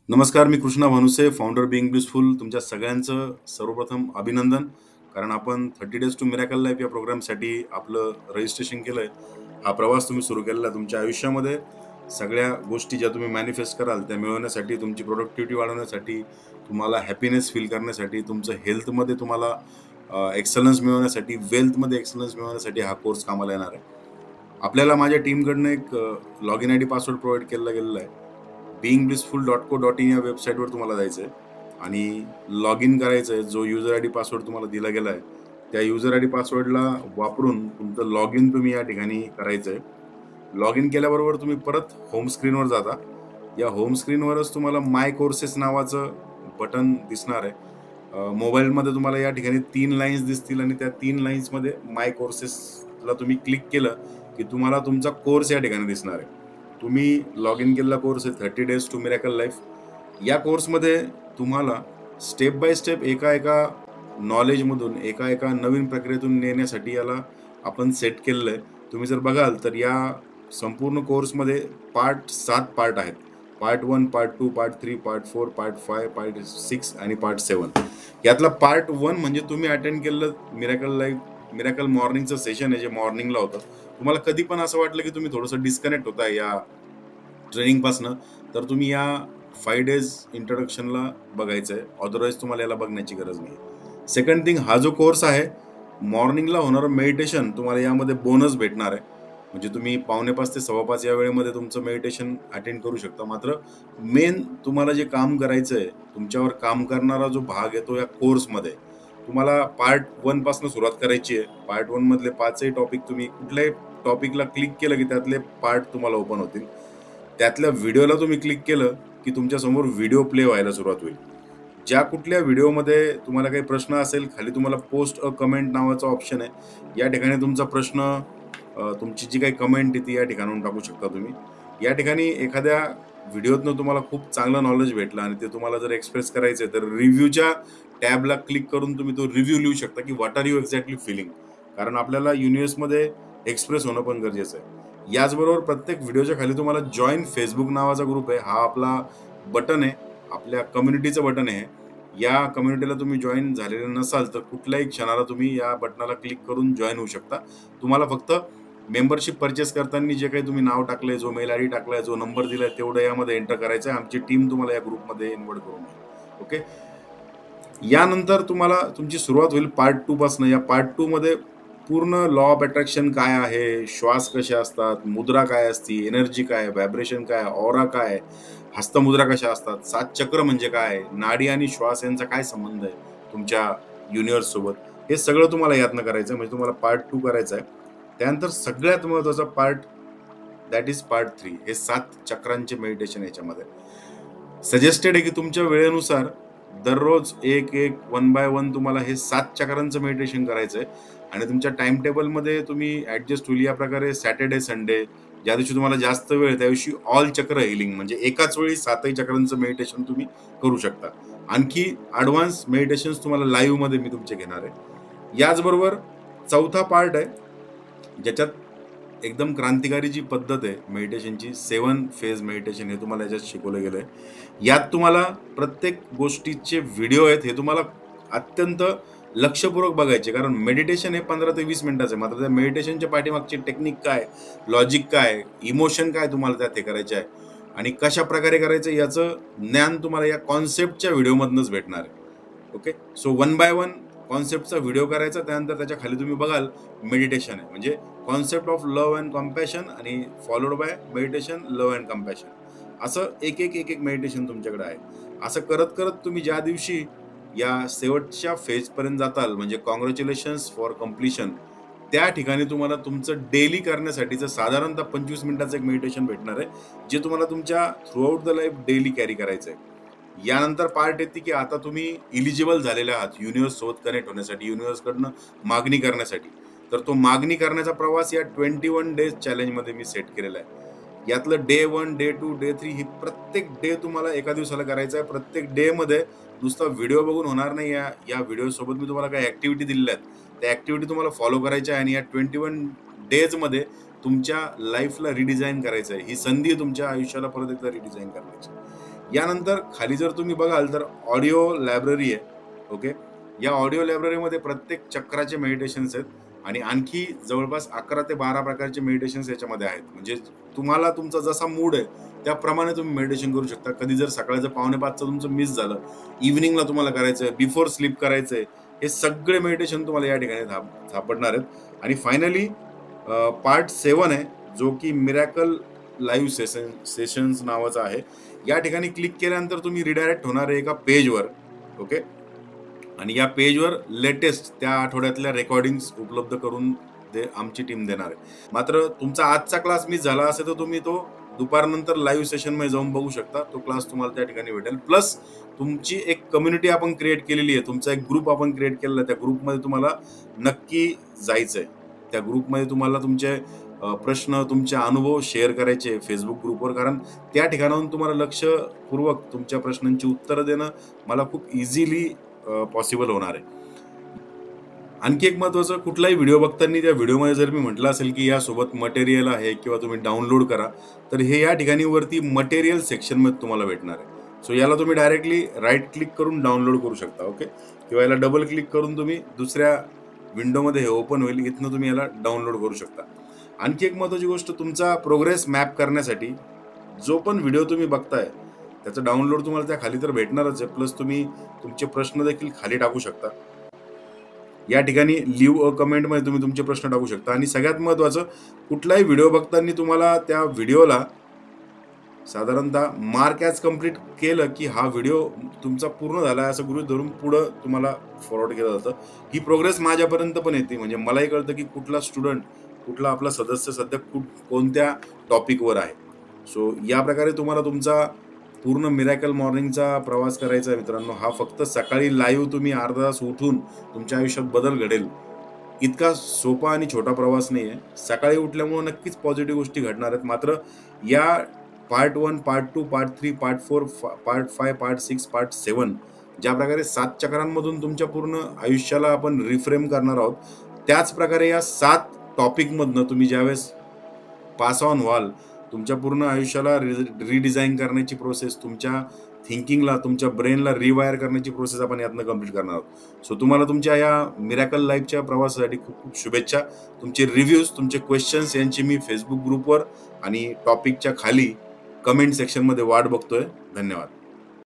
नमस्कार, मी Krishna Bhanuse, founder being blissful. तुमच्या सगळ्यांचं सर्वप्रथम अभिनंदन. कारण आपण 30 डेज टू मिरॅकल लाईफ या प्रोग्रामसाठी आपलं रजिस्ट्रेशन केलंय. हा प्रवास तुम्ही सुरू केलेला आहे. तुमच्या आयुष्यामध्ये सगळ्या गोष्टी ज्या तुम्ही मॅनिफेस्ट कराल त्या मिळवण्यासाठी, तुमची प्रोडक्टिव्हिटी वाढवण्यासाठी, तुम्हाला हॅपीनेस फील करण्यासाठी, तुमचं हेल्थमध्ये तुम्हाला एक्सलन्स मिळवण्यासाठी, वेल्थमध्ये एक्सलन्स मिळवण्यासाठी हा कोर्स कामाला येणार आहे. आपल्याला माझ्या टीमकडनं एक log in I D password provide केला गेलेला आहे. beingblissful.co.in या वेबसाईटवर तुम्हाला जायचं आहे आणि लॉग इन करायचं आहे. जो युजर आय डी पासवर्ड तुम्हाला दिला गेला आहे त्या युजर आय डी पासवर्डला वापरून तुमचं लॉग इन तुम्ही या ठिकाणी करायचं आहे. लॉग इन केल्याबरोबर तुम्ही परत होम स्क्रीनवर जाता. या होम स्क्रीनवरच तुम्हाला माय कोर्सेस नावाचं बटन दिसणार आहे. मोबाईलमध्ये तुम्हाला या ठिकाणी 3 लाईन्स दिसतील आणि त्या 3 लाईन्समध्ये माय कोर्सेसला तुम्ही क्लिक केलं की तुम्हाला तुमचा कोर्स या ठिकाणी दिसणार आहे. तुम्ही लॉग इन केलेला कोर्स आहे 30 डेज टू मिरॅकल लाईफ. या कोर्समध्ये तुम्हाला स्टेप बाय स्टेप एका नॉलेजमधून एका नवीन प्रक्रियेतून नेण्यासाठी याला आपण सेट केलेलं आहे. तुम्ही जर बघाल तर या संपूर्ण कोर्समध्ये 7 पार्ट आहेत. Part 1, part 2, part 3, part 4, part 5, part 6 आणि पार्ट 7. यातला पार्ट 1 म्हणजे तुम्ही अटेंड केलेलं मिरॅकल मॉर्निंगचं सेशन आहे, जे मॉर्निंगला होतं. तुम्हाला कधी पण असं वाटलं की तुम्ही थोडंसं डिस्कनेक्ट होताय या ट्रेनिंगपासनं, तर तुम्ही या 5 डेज इंट्रोडक्शनला बघायचं आहे. अदरवाईज तुम्हाला याला बघण्याची गरज नाही. सेकंड थिंग, हा जो कोर्स आहे मॉर्निंगला होणारं मेडिटेशन तुम्हाला यामध्ये बोनस भेटणार आहे. म्हणजे तुम्ही 4:45 ते 5:15 या वेळेमध्ये तुमचं मेडिटेशन अटेंड करू शकता. मात्र मेन तुम्हाला जे काम करायचं आहे, तुमच्यावर काम करणारा जो भाग आहे तो या कोर्समध्ये तुम्हाला पार्ट 1 पासून सुरुवात करायची आहे. पार्ट 1 मधले 5ही टॉपिक तुम्ही कुठल्याही टॉपिकला क्लिक केलं की त्यातले पार्ट तुम्हाला ओपन होतील. त्यातल्या व्हिडिओला तुम्ही क्लिक केलं की तुमच्या समोर व्हिडिओ प्ले व्हायला सुरुवात होईल. ज्या कुठल्या व्हिडिओमध्ये तुम्हाला काही प्रश्न असेल, खाली तुम्हाला पोस्ट अ कमेंट नावाचा ऑप्शन आहे. या ठिकाणी तुमचा प्रश्न, तुमची जी काही कमेंट आहे ती या ठिकाणून टाकू शकता तुम्ही. या ठिकाणी एखाद्या व्हिडिओतनं तुम्हाला खूप चांगलं नॉलेज भेटलं आणि ते तुम्हाला जर एक्सप्रेस करायचं आहे तर रिव्ह्यूच्या टॅबला क्लिक करून तुम्ही तो रिव्ह्यू लिहू शकता की what are you exactly feeling. कारण आपल्याला युनिव्हर्समध्ये एक्सप्रेस होणं पण गरजेचं आहे. याचबरोबर प्रत्येक व्हिडिओच्या खाली तुम्हाला जॉईन फेसबुक नावाचा ग्रुप आहे. हा आपला बटन आहे, आपल्या कम्युनिटीचं बटन आहे. या कम्युनिटीला तुम्ही जॉईन झालेले नसाल तर कुठल्याही क्षणाला तुम्ही या बटनाला क्लिक करून जॉईन होऊ शकता. तुम्हाला फक्त मेंबरशिप परचेस करताना जे काही तुम्ही नाव टाकलंय, जो मेल आय डी टाकलाय, जो नंबर दिलाय तेवढं यामध्ये एंटर करायचं आहे. आमची टीम तुम्हाला या ग्रुपमध्ये इन्व्हाइट करून घेईल. ओके. यानंतर तुम्हाला तुमची सुरुवात होईल पार्ट 2 पासून. या पार्ट 2 मध्ये पूर्ण लॉ ऑफ अट्रॅक्शन काय आहे, श्वास कसे असतात, मुद्रा काय असती, एनर्जी काय, व्हायब्रेशन काय, ऑरा काय, हस्तमुद्रा कशा असतात, 7 चक्र म्हणजे काय, नाडी आणि श्वास यांचा काय संबंध आहे तुमच्या युनिव्हर्स सोबत, हे सगळं तुम्हाला यातनं करायचं आहे. म्हणजे तुम्हाला पार्ट 2 करायचा आहे. त्यानंतर सगळ्यात महत्वाचा पार्ट, दॅट इज पार्ट 3. हे 7 चक्रांचे मेडिटेशन याच्यामध्ये सजेस्टेड आहे की तुमच्या वेळेनुसार दररोज एक 1 बाय 1 तुम्हाला हे 7 चक्रांचं मेडिटेशन करायचं आहे. आणि तुमच्या टाइम टेबलमध्ये तुम्ही ऍडजस्ट होईल या प्रकारे सॅटर्डे, संडे, ज्या दिवशी तुम्हाला जास्त वेळ त्या दिवशी ऑल चक्र हिलिंग म्हणजे एकाच वेळी 7ही चक्रांचं मेडिटेशन तुम्ही करू शकता. आणखी ऍडव्हान्स मेडिटेशन तुम्हाला लाईव्ह मध्ये मी तुमचे घेणार आहे. याचबरोबर चौथा पार्ट आहे ज्याच्यात एकदम क्रांतिकारी जी पद्धत आहे मेडिटेशनची, 7 फेज मेडिटेशन, हे तुम्हाला याच्यात शिकवलं गेलंय. यात तुम्हाला प्रत्येक गोष्टीचे व्हिडिओ आहेत, हे तुम्हाला अत्यंत लक्षपूर्वक बघायचे. कारण मेडिटेशन हे 15 ते 20 मिनिटाचं आहे. मात्र त्या मेडिटेशनच्या पाठीमागची टेक्निक काय, लॉजिक काय, इमोशन काय तुम्हाला त्यात हे करायचे आहे आणि कशा प्रकारे करायचं याचं ज्ञान तुम्हाला या कॉन्सेप्टच्या व्हिडिओमधूनच भेटणार आहे. ओके. सो 1 बाय 1 कॉन्सेप्टचा व्हिडिओ करायचा. त्यानंतर त्याच्या खाली तुम्ही बघाल मेडिटेशन आहे, म्हणजे concept of love and compassion आणि followed by meditation love and compassion, असं एक मेडिटेशन तुमच्याकडे आहे. असं करत करत तुम्ही ज्या दिवशी या शेवटच्या फेज पर्यंत जाताल, म्हणजे कॉंग्रॅच्युलेशन्स फॉर कम्प्लिशन, त्या ठिकाणी तुम्हाला तुमचं डेली करण्यासाठीचं साधारणतः 25 मिनिटाचं एक मेडिटेशन भेटणार आहे, जे तुम्हाला तुमच्या through out the life daily carry करायचं आहे. यानंतर पार्ट येते की आता तुम्ही इलिजिबल झालेले आहात युनिव्हर्स सोबत कनेक्ट होण्यासाठी, युनिव्हर्स कडनं मागणी करण्यासाठी. तर तो मागणी करण्याचा प्रवास या 21 डेज चॅलेंजमध्ये मी सेट केलेला आहे. यातलं डे 1, डे 2, डे 3 ही प्रत्येक डे तुम्हाला एका दिवसाला करायचं आहे. प्रत्येक डे मध्ये नुसता व्हिडिओ बघून होणार नाही. या व्हिडिओ सोबत मी तुम्हाला काही ऍक्टिव्हिटी दिलेल्या आहेत, त्या ऍक्टिव्हिटी तुम्हाला फॉलो करायच्या आहे आणि या 21 डेज मध्ये तुमच्या लाईफला रिडिझाईन करायचं आहे. ही संधी तुमच्या आयुष्याला परत एकदा रिडिझाईन करण्याची. यानंतर खाली जर तुम्ही बघाल तर ऑडिओ लायब्ररी आहे. ओके, या ऑडिओ लायब्ररीमध्ये प्रत्येक चक्राचे मेडिटेशन्स आहेत आणि आणखी जवळपास 11 ते 12 प्रकारचे मेडिटेशन्स याच्यामध्ये आहेत. म्हणजे तुम्हाला तुमचा जसा मूड आहे त्याप्रमाणे तुम्ही मेडिटेशन करू शकता. कधी जर सकाळचं 4:45 तुमचं मिस झालं, इव्हिनिंगला तुम्हाला करायचंय, बिफोर स्लीप करायचंय, हे सगळे मेडिटेशन तुम्हाला या ठिकाणी सापडणार आहेत. आणि फायनली पार्ट 7 आहे, जो की मिरॅकल लाईव्ह सेशन्स नावाचा आहे. या ठिकाणी क्लिक केल्यानंतर तुम्ही रिडायरेक्ट होणार आहे एका पेजवर. ओके, आणि या पेजवर लेटेस्ट त्या आठवड्यातल्या रेकॉर्डिंग्स उपलब्ध करून आमची टीम देणार आहे. मात्र तुमचा आजचा क्लास मिस झाला असेल तर तुम्ही तो दुपारनंतर लाईव्ह सेशनमध्ये जाऊन बघू शकता. तो क्लास तुम्हाला त्या ठिकाणी भेटेल. प्लस तुमची एक कम्युनिटी आपण क्रिएट केलेली आहे, तुमचा एक ग्रुप आपण क्रिएट केलेला आहे. त्या ग्रुपमध्ये तुम्हाला नक्की जायचंय. त्या ग्रुपमध्ये तुम्हाला तुमचे प्रश्न, तुमचे अनुभव शेअर करायचे फेसबुक ग्रुपवर, कारण त्या ठिकाणाहून तुम्हाला लक्षपूर्वक तुमच्या प्रश्नांची उत्तरं देणं मला खूप इझिली पॉसिबल होणार आहे. आणखी एक महत्त्वाचं, कुठलाही व्हिडिओ बघताना त्या व्हिडिओमध्ये जर मी म्हटलं असेल की यासोबत मटेरियल आहे किंवा तुम्ही डाउनलोड करा, तर हे या ठिकाणी वरती मटेरियल सेक्शनमध्ये तुम्हाला भेटणार आहे. सो याला तुम्ही डायरेक्टली राईट क्लिक करून डाउनलोड करू शकता. ओके, किंवा याला डबल क्लिक करून तुम्ही दुसऱ्या विंडोमध्ये हे ओपन होईल, इथनं तुम्ही याला डाउनलोड करू शकता. आणखी एक महत्त्वाची गोष्ट, तुमचा प्रोग्रेस मॅप करण्यासाठी जो पण व्हिडिओ तुम्ही बघताय त्याचं डाउनलोड तुम्हाला त्या खाली तर भेटणारच आहे. प्लस तुम्ही तुमचे प्रश्न देखील खाली टाकू शकता. या ठिकाणी लिव्ह अ कमेंटमध्ये तुम्ही तुमचे प्रश्न टाकू शकता. आणि सगळ्यात महत्त्वाचं, कुठलाही व्हिडिओ बघताना तुम्हाला त्या व्हिडिओला साधारणतः मार्क ॲज कम्प्लीट केलं की हा व्हिडिओ तुमचा पूर्ण झाला आहे असं गृहीत धरून पुढं तुम्हाला फॉरवर्ड केलं जातं. ही प्रोग्रेस माझ्यापर्यंत पण येते, म्हणजे मलाही कळतं की कुठला स्टुडंट, कुठला आपला सदस्य सध्या कोणत्या टॉपिकवर आहे. सो या प्रकारे तुम्हाला तुमचा पूर्ण मिरॅकल मॉर्निंगचा प्रवास करायचा आहे मित्रांनो. हा फक्त सकाळी लाईव्ह तुम्ही अर्धा तास उठून तुमच्या आयुष्यात बदल घडेल इतका सोपा आणि छोटा प्रवास नाही आहे. सकाळी उठल्यामुळे नक्कीच पॉझिटिव्ह गोष्टी घडणार आहेत. मात्र या part 1, part 2, part 3, part 4, part 5, part 6, part 7 ज्या प्रकारे 7 चक्रांमधून तुमच्या पूर्ण आयुष्याला आपण रिफ्रेम करणार आहोत, त्याच प्रकारे या 7 टॉपिकमधनं तुम्ही ज्यावेळेस पास ऑन व्हाल, तुमच्या पूर्ण आयुष्याला रिडिझाईन करण्याची प्रोसेस, तुमच्या थिंकिंगला, तुमच्या ब्रेनला रिवायर करण्याची प्रोसेस आपण यातनं कम्प्लीट करणार आहोत. सो तुम्हाला तुमच्या या मिरॅकल लाईफच्या प्रवासासाठी खूप खूप शुभेच्छा. तुमचे रिव्ह्यूज, तुमचे क्वेश्चन्स यांची मी फेसबुक ग्रुपवर आणि टॉपिकच्या खाली कमेंट सेक्शनमध्ये वाट बघतोय. धन्यवाद.